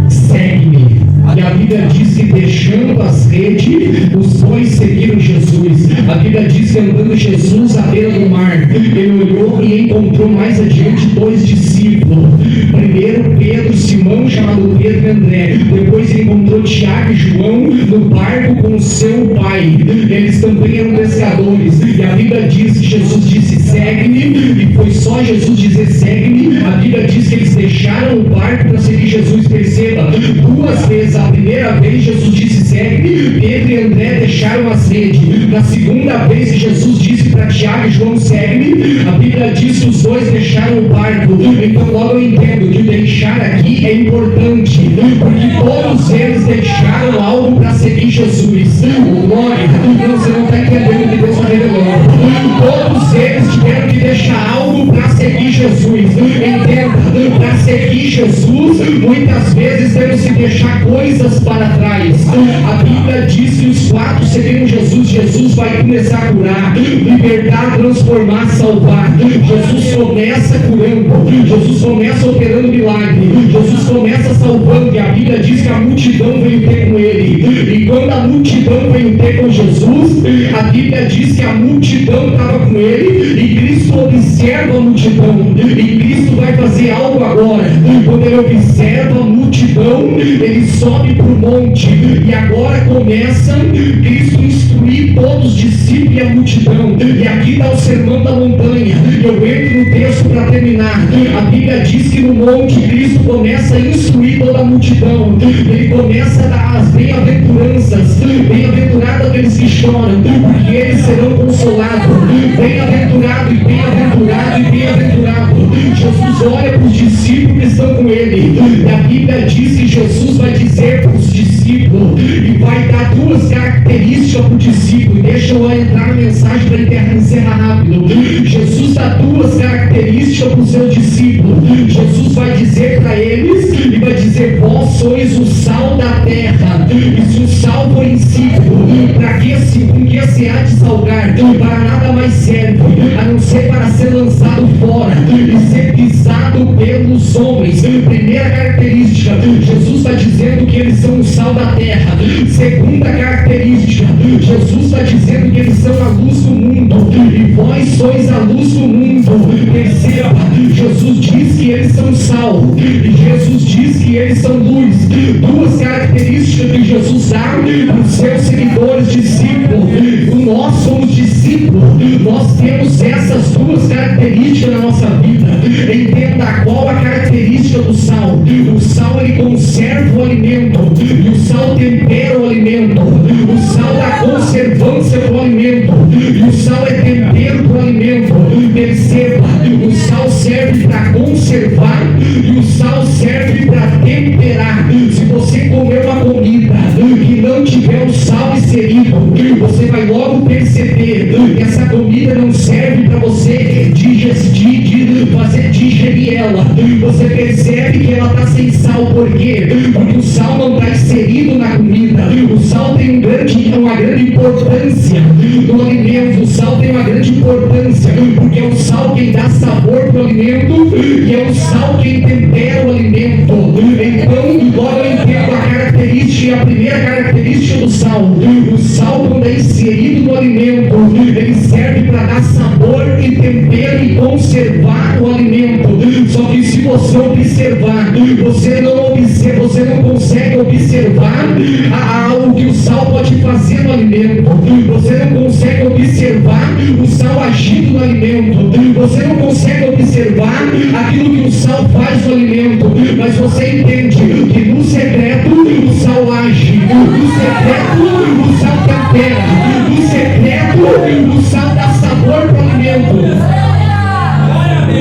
segue-me. E a Bíblia diz que deixando as redes, os bois seguiram Jesus. A Bíblia diz que andando Jesus à beira do mar, ele olhou e encontrou mais adiante 2 discípulos. Primeiro Pedro, Simão, chamado Pedro e André. Depois ele encontrou Tiago e João no barco com o seu pai. Eles também eram pescadores. E a Bíblia diz que Jesus disse: segue-me. E foi só Jesus dizer: segue-me. A Bíblia diz que eles deixaram o barco para seguir Jesus. Perceba, 2 vezes A primeira vez Jesus disse: segue-me. Pedro e André deixaram as redes. Na segunda vez que Jesus disse para Tiago e João: segue-me, a Bíblia diz que os dois deixaram o barco. Então logo eu entendo que deixar aqui é importante, porque todos eles deixaram algo para seguir Jesus. Glória, você não está entendendo o que Deus está revelando. Todos eles tiveram que deixar algo para seguir Jesus. Entenda, para seguir Jesus, muitas vezes temos que deixar coisas para trás. A Bíblia diz que os quatro seguiram Jesus. Jesus vai começar a curar, libertar, transformar, salvar. Jesus começa curando, Jesus começa operando milagre, Jesus começa salvando, e a Bíblia diz que a multidão veio ter com ele. E quando a multidão veio ter com Jesus, a Bíblia diz que a multidão estava com ele, e Cristo observa a multidão, e Cristo vai fazer algo agora. Quando ele observa a multidão, ele sobe para o monte, e agora começa Cristo instruir todos os discípulos e a multidão. E aqui está o sermão da montanha. Eu entro no texto para terminar. A Bíblia diz que no monte Cristo começa a instruir toda a multidão. Ele começa a dar as bem-aventuranças. Bem-aventurado aqueles que choram, porque eles serão consolados. Bem-aventurado e bem-aventurado e bem-aventurado. Jesus olha para os discípulos que estão com ele. E a Bíblia diz que Jesus vai dizer para os discípulos, e vai dar duas características para o discípulo. Deixa eu entrar na mensagem para encerrar rápido. Jesus dá duas características para os seus discípulos. Jesus vai dizer para eles, e vai dizer: vós sois o sal da terra. E se o sal for insípido, para que se há de salgar? Para nada mais serve, a não ser para ser lançado fora e ser pisado pelos homens. Primeira característica, Jesus está dizendo que eles são o sal da terra. Segunda característica, Jesus está dizendo que eles são a luz do mundo, e vós sois a luz do mundo. Terceira, Jesus diz que eles são sal, e Jesus diz que eles são luz. Duas características que Jesus dá para os seus seguidores, discípulos. Nós somos discípulos, nós temos essas duas características na nossa vida. Entenda qual a característica do sal. O sal, ele conserva o alimento, e o sal tempera o alimento. O sal dá conservância para o alimento, e o sal é tempero para o alimento. Perceba, o sal serve para conservar, e o sal serve para temperar. Se você comer uma comida que não tiver o sal inserido, você vai logo perceber que essa comida não serve para você digerir ela. Você percebe que ela está sem sal. Por quê? Porque o sal não está inserido na comida. O sal tem uma grande importância no alimento. O sal tem uma grande importância, porque é o sal quem dá sabor para o alimento, e é o sal quem tempera o alimento. Então, logo eu entendo a característica, a primeira característica do sal. O sal, quando é inserido no alimento, ele serve para dar sabor e tempero e conservar o alimento. Só que se você observar, você não consegue observar o que o sal pode fazer no alimento. Você não consegue observar o sal agindo no alimento. Você não consegue observar aquilo que o sal faz no alimento. Mas você entende que no secreto o sal age, no secreto o sal tempera, no secreto o sal dá sabor para o alimento.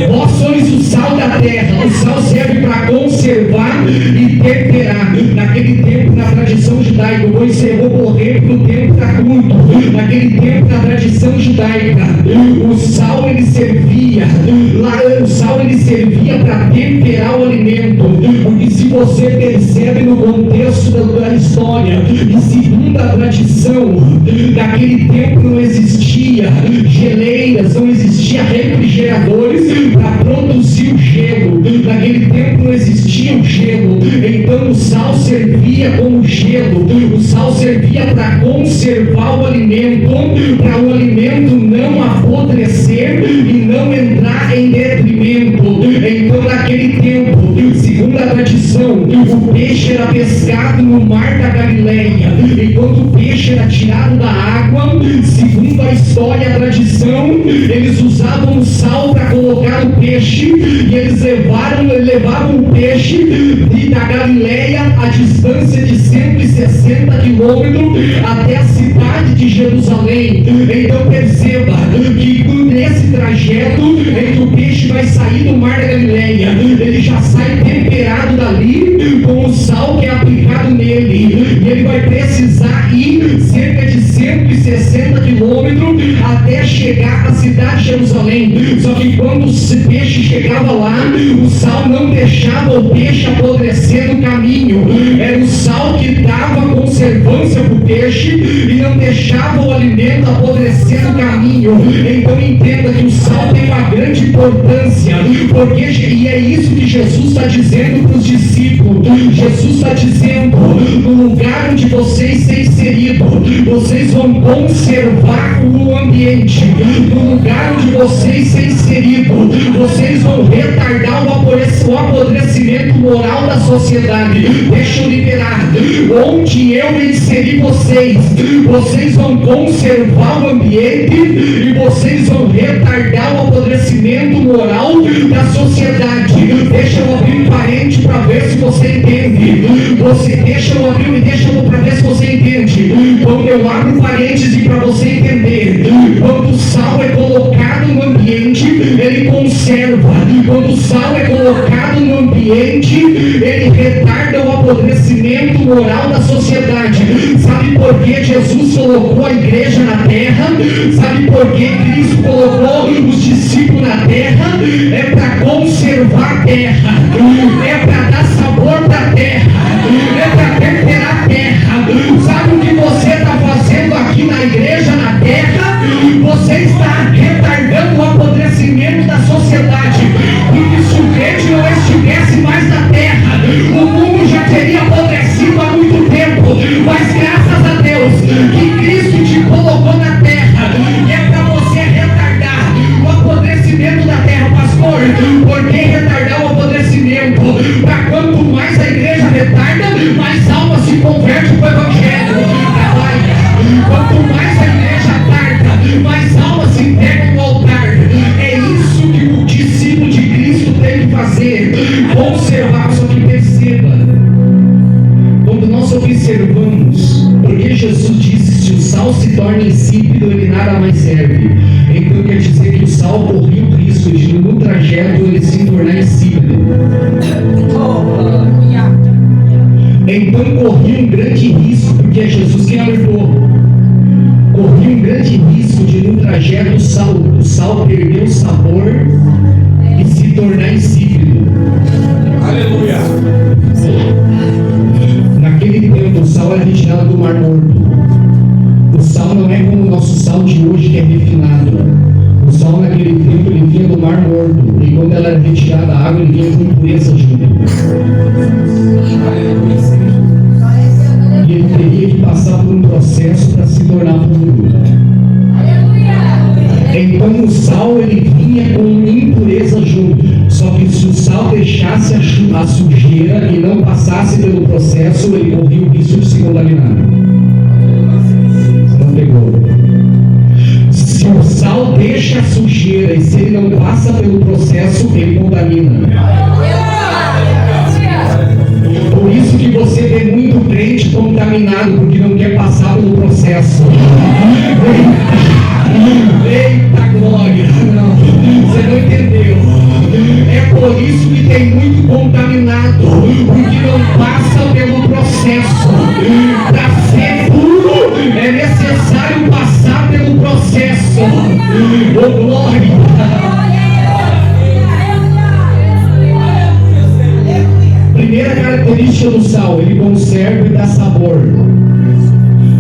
Vós sois o sal da terra. O sal serve para conservar e temperar. Naquele tempo, na tradição judaica, eu vou correr para o tempo da culto. Naquele tempo, na tradição judaica, o sal ele servia para temperar o alimento. Porque se você percebe no contexto da história, e segundo a tradição, naquele tempo não existia geleiras, não existia refrigeradores para produzir o gelo. Naquele tempo não existia o gelo. Então o sal servia como gelo. O sal servia para conservar o alimento, para o alimento não apodrecer e não entrar em detrimento. Então naquele tempo, segundo a tradição, o peixe era pescado no mar da Galileia. Enquanto o peixe era tirado da água, segundo a história e a tradição, eles usavam o sal para colocar o peixe, e eles levavam o peixe da Galileia a distância de 160 quilômetros até a cidade de Jerusalém. Então perceba que nesse trajeto em que o peixe vai sair do mar da Galileia, ele já sai temperado dali com o sal que é aplicado nele, e ele vai precisar ir cerca de 160 quilômetros até chegar à cidade de Jerusalém. Só que quando o peixe chegava lá, o sal não deixava o peixe apodrecer no caminho. Era o sal que dava conservância para o peixe e não deixava o alimento apodrecer no caminho. Então entenda que o sal tem uma grande importância, e é isso que Jesus está dizendo para os discípulos. Jesus está dizendo: no lugar onde vocês estão inseridos, vocês vão conservar o ambiente. No lugar onde vocês estão inseridos, vocês vão retardar o apodrecimento moral da sociedade. Deixa eu liberar. Onde eu inseri vocês, vocês vão conservar o ambiente e vocês vão retardar o apodrecimento moral da sociedade. Deixa eu abrir um parente para ver se você entende. Deixa eu para ver se você entende. Quando eu abro parênteses para você entender, quando o sal é colocado no ambiente, ele conserva. Quando o sal é colocado no ambiente, ele retarda o apodrecimento moral da sociedade. Sabe por que Jesus colocou a igreja na terra? Sabe por que Cristo colocou os discípulos na terra? É para conservar a terra, é para dar sabor para a terra, é para temperar a terra. Sabe o que você está fazendo aqui na igreja, na terra? Você está retardando o apodrecimento da sociedade. Porque se o crente não estivesse mais na terra, o mundo já teria apodrecido há muito tempo. Mas graças a Deus que Cristo te colocou na terra, e é para você retardar o apodrecimento da terra. Pastor, por que retardar o apodrecimento? Para quanto mais a igreja retarda, mais alma se converte para o evangelho. Quanto mais a igreja tarda, mais alma se integra no altar. É isso que o discípulo de Cristo tem que fazer: conservar. Só que perceba, quando nós observamos, porque Jesus disse: se o sal se torna insípido, ele nada mais serve. Então quer dizer que o sal corria o risco de, no trajeto, ele se tornar insípido. Então corria um grande risco, porque é Jesus quem alertou. Corria um grande risco de, no trajeto, o sal perder o sabor e se tornar insípido. Aleluia. Naquele tempo, o sal era retirado do Mar Morto. O sal não é como o nosso sal de hoje, que é refinado. O sal naquele tempo ele vinha do Mar Morto, e quando ela era retirada da água, ele vinha com impureza junto. E ele teria que passar por um processo para se tornar puro. Então o sal ele vinha com impureza junto. Só que se o sal deixasse a sujeira e não passasse pelo processo, ele corria o risco de se contaminar. Não pegou. Se o sal deixa a sujeira e se ele não passa pelo processo, ele contamina. Por isso que você vê muito crente contaminado, porque não quer passar pelo processo. Eita glória! Não, você não entendeu. É por isso que tem muito contaminado, porque não passa pelo processo. Para ser puro, é necessário passar pelo processo. Oh glória! Primeira característica do sal: ele conserva e dá sabor.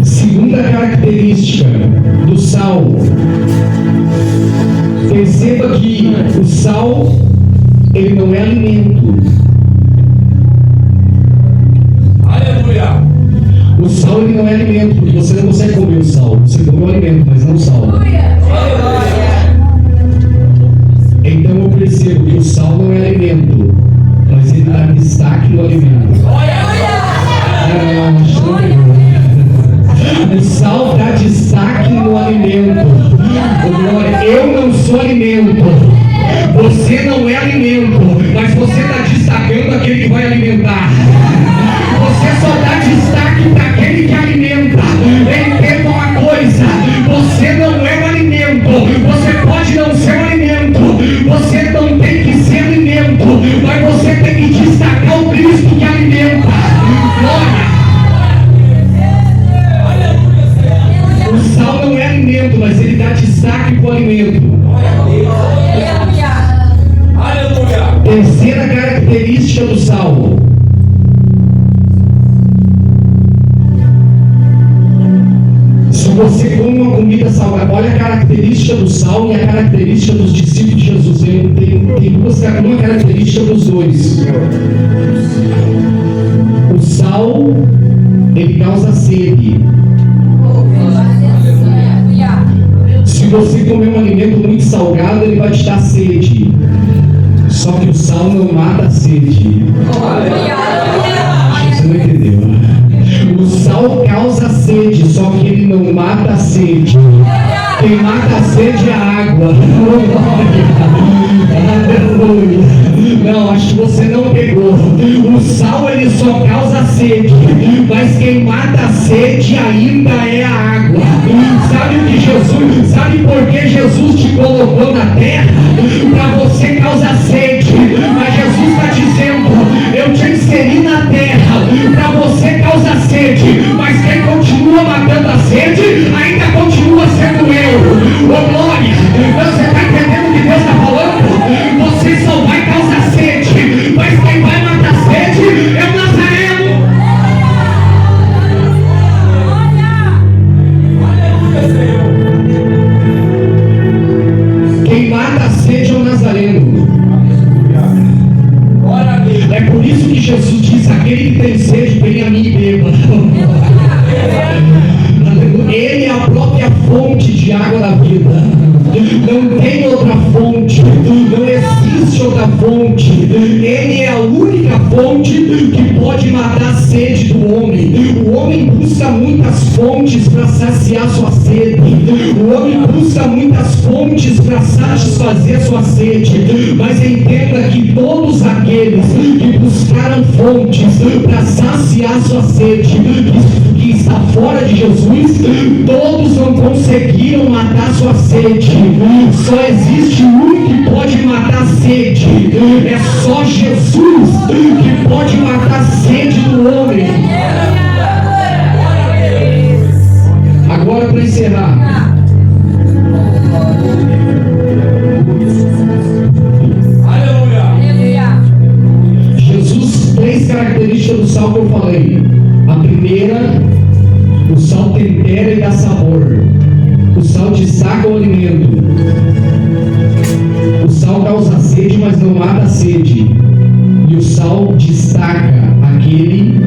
Segunda característica do sal: perceba que o sal ele não é alimento. Aleluia. O sal ele não é alimento, porque você não consegue comer o sal. Você come o alimento, mas não o sal. Então eu percebo que o sal não é alimento. sal dá destaque no alimento. Glória, eu não sou alimento. Você não é alimento, mas você está destacando aquele que vai alimentar. Você só dá destaque para aquele que alimenta. Entenda uma coisa: você não é um alimento. Você pode não ser um alimento. Você não tem que ser alimento, mas você tem que destacar o Cristo que alimenta. Glória! O sal não é alimento, mas ele dá destaque para o alimento. Terceira característica do sal: se você come uma comida salgada, olha a característica do sal e a característica dos discípulos de Jesus. Tem uma característica dos dois. O sal, ele causa sede. Se você comer um alimento muito salgado, ele vai te dar sede. Só que o sal não mata a sede. Você não entendeu? O sal causa sede, só que ele não mata a sede. Quem mata a sede é a água. Não, acho que você não pegou. O sal ele só causa sede, mas quem mata a sede ainda é a água. Sabe o que Jesus? Sabe por que Jesus te colocou na terra? Para você causar sede. Mas Jesus está dizendo: eu te inseri na terra para você causar sede. Mas quem continua matando a sede ainda continua sendo eu. Ô glória! Você está entendendo o que Deus está falando? Você só vai causar sede, mas quem vai matar a sede é o Nazareno. Quem mata a sede é o Nazareno. É por isso que Jesus diz: aquele que tem sede, vem a mim e beba. Ele é a própria fonte de água da vida. Não tem outra fonte, não existe outra fonte. Ele é a única fonte que pode matar a sede do homem. O homem busca muitas fontes para saciar sua sede. O homem busca muitas fontes para satisfazer sua sede. Mas entenda que todos aqueles que buscaram fontes para saciar sua sede, que está fora de Jesus, todos não conseguiram matar sua sede. Só existe um que pode matar a sede. É só Jesus que pode matar a sede do homem. Agora, para encerrar, Jesus, 3 características do sal que eu falei. A primeira: o sal tempera e dá sabor. O sal destaca o alimento. O sal causa sede, mas não mata a sede. E o sal destaca aquele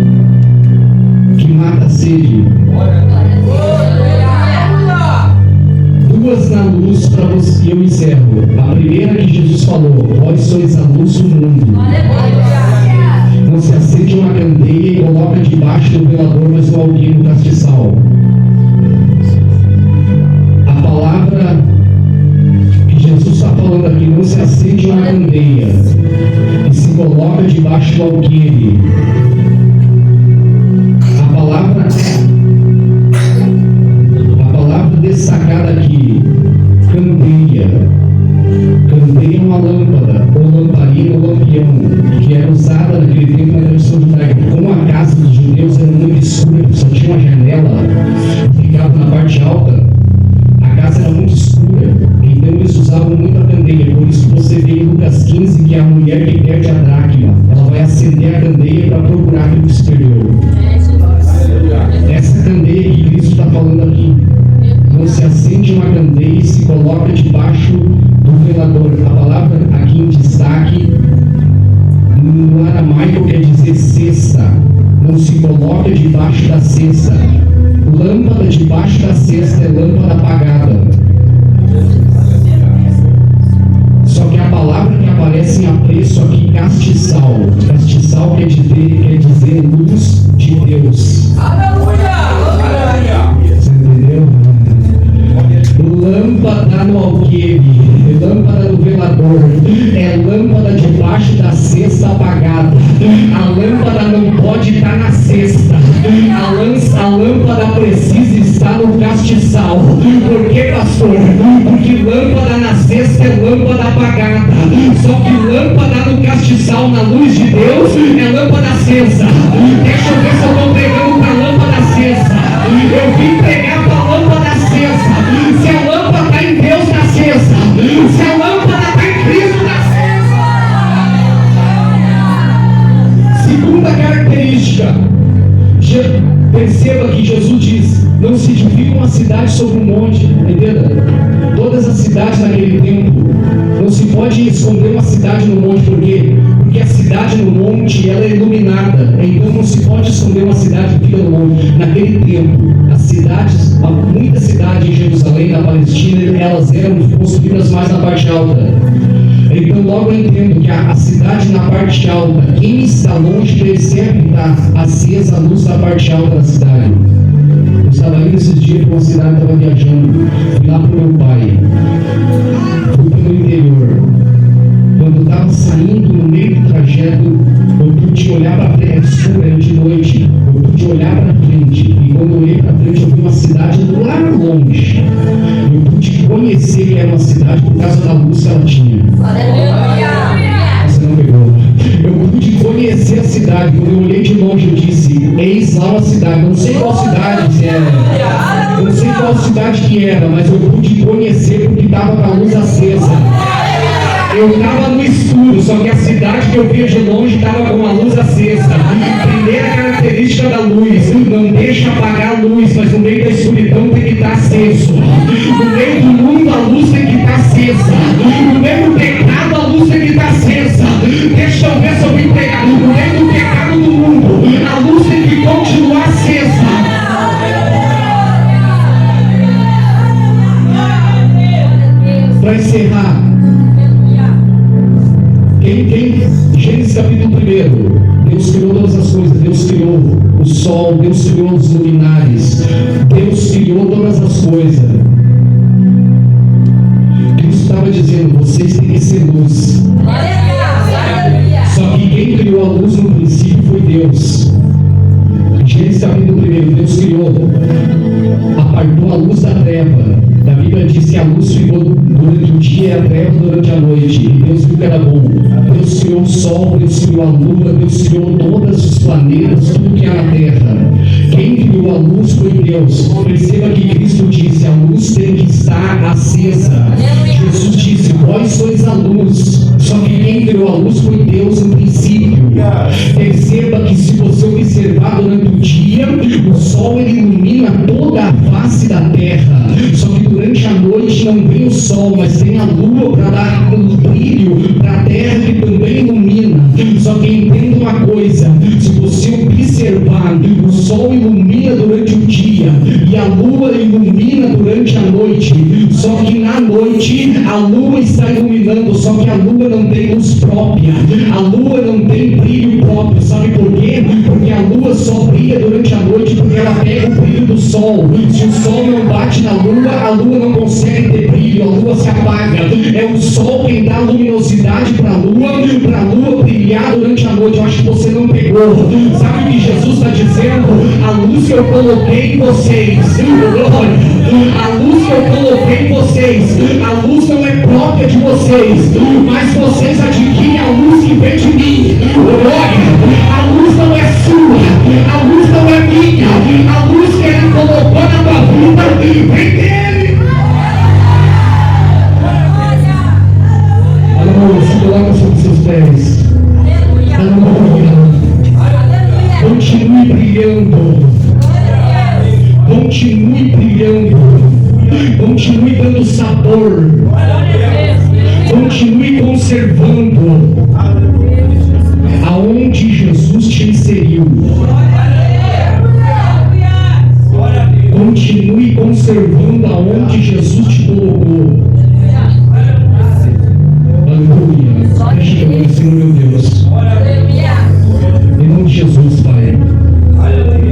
que mata a sede. Duas na luz para você, e eu encerro. A primeira que Jesus falou: vós sois a luz do mundo. Não se acende uma candeia e coloca debaixo do velador, mas no alguém no castiçal. A palavra que Jesus está falando aqui: não se acende uma candeia e se coloca debaixo do alqueire. A palavra destacada aqui: candeia. Candeia é uma lâmpada, ou lamparina, ou lampião, que era usada naquele tempo na tradição judaica. Como a casa dos judeus era muito escura, só tinha uma janela, ficava na parte alta, a casa era muito escura, então eles usavam muito a candeia. Por isso que você vê em Lucas 15 que a mulher que perde a dracma, ela vai acender a candeia para procurar aquilo que se perdeu. Essa candeia que Cristo está falando aqui: não se acende uma candeia e se coloca debaixo do velador. A palavra aqui em destaque no aramaico quer dizer cesta. Não se coloca debaixo da cesta. Lâmpada debaixo da cesta é lâmpada apagada. Só que a palavra que aparece em apreço aqui: castiçal. Castiçal quer dizer luz de Deus. Aleluia! Você é lâmpada debaixo da cesta apagada. A lâmpada não pode estar na cesta. A lâmpada precisa estar no castiçal. Por que, pastor? Porque lâmpada na cesta é lâmpada apagada. Só que lâmpada no castiçal, na luz de Deus, é lâmpada acesa. Deixa eu ver se eu estou pregando para lâmpada acesa. Eu vim pregar para lâmpada acesa. Se a lâmpada está em Deus, está acesa. Se a lâmpada está em Cristo, está acesa. Segunda característica. Perceba que Jesus diz: não se edifica uma cidade sobre um monte. Entenda? Todas as cidades naquele tempo, não se pode esconder uma cidade no monte. Por quê? Porque a cidade no monte, ela é iluminada. Então não se pode esconder uma cidade que fica no monte. Naquele tempo, as cidades, muitas cidades em Jerusalém, na Palestina, elas eram construídas mais na parte alta. Então logo eu entendo que a cidade na parte alta, quem está longe deve sempre estar acesa a luz da parte alta da cidade. Eu estava indo esses dias para uma cidade, estava viajando, fui lá para o meu pai, fui para o interior. Quando eu estava saindo no meio do trajeto, eu pude olhar para frente, escuro, era de noite, eu pude olhar para frente, e quando eu olhei para frente eu vi uma cidade lá longe. Eu pude conhecer que era uma cidade por causa da luz que ela tinha. Você não pegou. Eu pude conhecer a cidade. Quando eu olhei de longe, eu disse: eis lá uma cidade. Eu não sei qual cidade que era. Eu não sei qual cidade que era, mas eu pude conhecer porque estava com a luz acesa. Eu estava no escuro, só que a cidade que eu via de longe estava com a luz acesa. Primeira característica da luz: não deixa apagar a luz, mas no meio da escuridão tem que estar aceso. No meio do mundo a luz tem que estar acesa. No meio do pecado a luz tem que estar acesa. Deixa eu ver se eu vim pegar. No meio do pecado do mundo, a luz tem que continuar acesa. Para encerrar, Gênesis capítulo 1, Deus criou todas as coisas. Deus criou o sol, Deus criou os luminares, Deus criou todas as coisas. Cristo estava dizendo: vocês têm que ser luz. Só que quem criou a luz no princípio foi Deus. Gênesis capítulo 1, Deus criou, apartou a luz da treva. A Bíblia diz que a luz ficou durante o dia e a treva durante a noite. E Deus viu que era bom. Deus criou o sol, Deus criou a lua, Deus criou todos os planetas, tudo que há na terra. Quem criou a luz foi Deus. Perceba que Cristo disse: a luz tem que estar acesa. Jesus disse: vós sois a luz. Só que quem criou a luz foi Deus no princípio. Perceba que se você observar durante o dia, o sol ele ilumina toda a face da terra. Só que durante a noite não vem o sol, mas tem a lua para dar um brilho para a terra que também ilumina. Só que entenda uma coisa: se você observar, o sol ilumina durante o dia e a lua ilumina durante a noite. Só que na noite a lua está iluminando, só que a lua não tem luz própria, a lua não tem brilho próprio. Sabe por quê? Porque a lua só brilha durante a noite porque ela pega o brilho do sol. Se o sol não bate na lua, a lua não consegue ter brilho, a lua se apaga. É o sol quem dá luminosidade para a lua brilhar durante a noite. Eu acho que você não pegou. Sabe o que Jesus está dizendo? A luz que eu coloquei em vocês, glória, a luz que eu coloquei em vocês, a luz não é própria de vocês, mas vocês adquirem a luz que vem de mim. Glória, a luz não é sua, a luz não é minha, a luz que Ele colocou na tua vida vem dele. Aleluia, se coloca sobre seus pés. Aleluia. Continue brilhando. Continue brilhando. Continue dando sabor. Continue conservando aonde Jesus te inseriu. Continue conservando aonde Jesus te colocou. Aleluia. Deixa eu agradecer, meu Deus. Em nome de Jesus, Pai.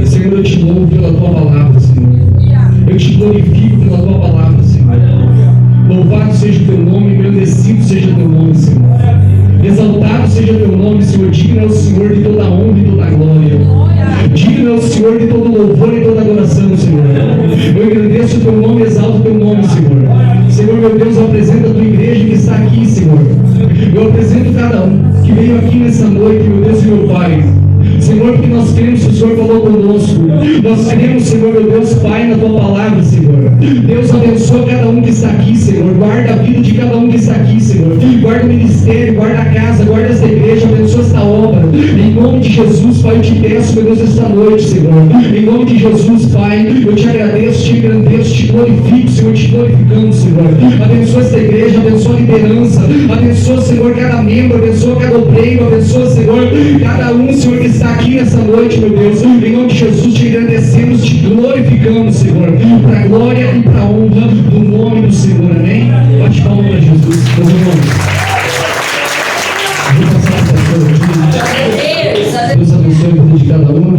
Senhor, eu te louvo pela tua palavra, Senhor. Eu te glorifico pela tua palavra, Senhor. Louvado seja o teu nome, engrandecido seja o teu nome, Senhor. Exaltado seja o teu nome, Senhor. Digno é o Senhor de toda a honra e toda a glória. Digno é o Senhor de todo louvor e toda adoração, Senhor. Eu engrandeço o teu nome, exalto o teu nome, Senhor. Senhor, meu Deus, eu apresento a tua igreja que está aqui, Senhor. Eu apresento cada um que veio aqui nessa noite, meu Deus e meu Pai. Senhor, porque nós cremos que o Senhor falou conosco. Nós cremos, Senhor, meu Deus, Pai, na tua palavra, Senhor. Deus abençoa cada um que está aqui, Senhor. Guarda a vida de cada um que está aqui, Senhor. Guarda o ministério, guarda a casa, guarda esta igreja, abençoa esta obra. Em nome de Jesus, Pai, eu te peço, meu Deus, esta noite, Senhor. Em nome de Jesus, Pai, eu te agradeço, te engrandeço, te glorifico, Senhor, te glorificando, Senhor. Abençoa esta igreja, abençoa a liderança, abençoa, Senhor, cada membro, abençoa cada obreiro, abençoa, Senhor, cada um, Senhor, que está aqui nessa noite, meu Deus. Em nome de Jesus, te agradecemos, te glorificamos, Senhor, para a glória e para a honra do nome do Senhor, amém? Bate palma para Jesus, meus irmãos. Vou passar a pastora aqui. Deus abençoe a vida de cada um.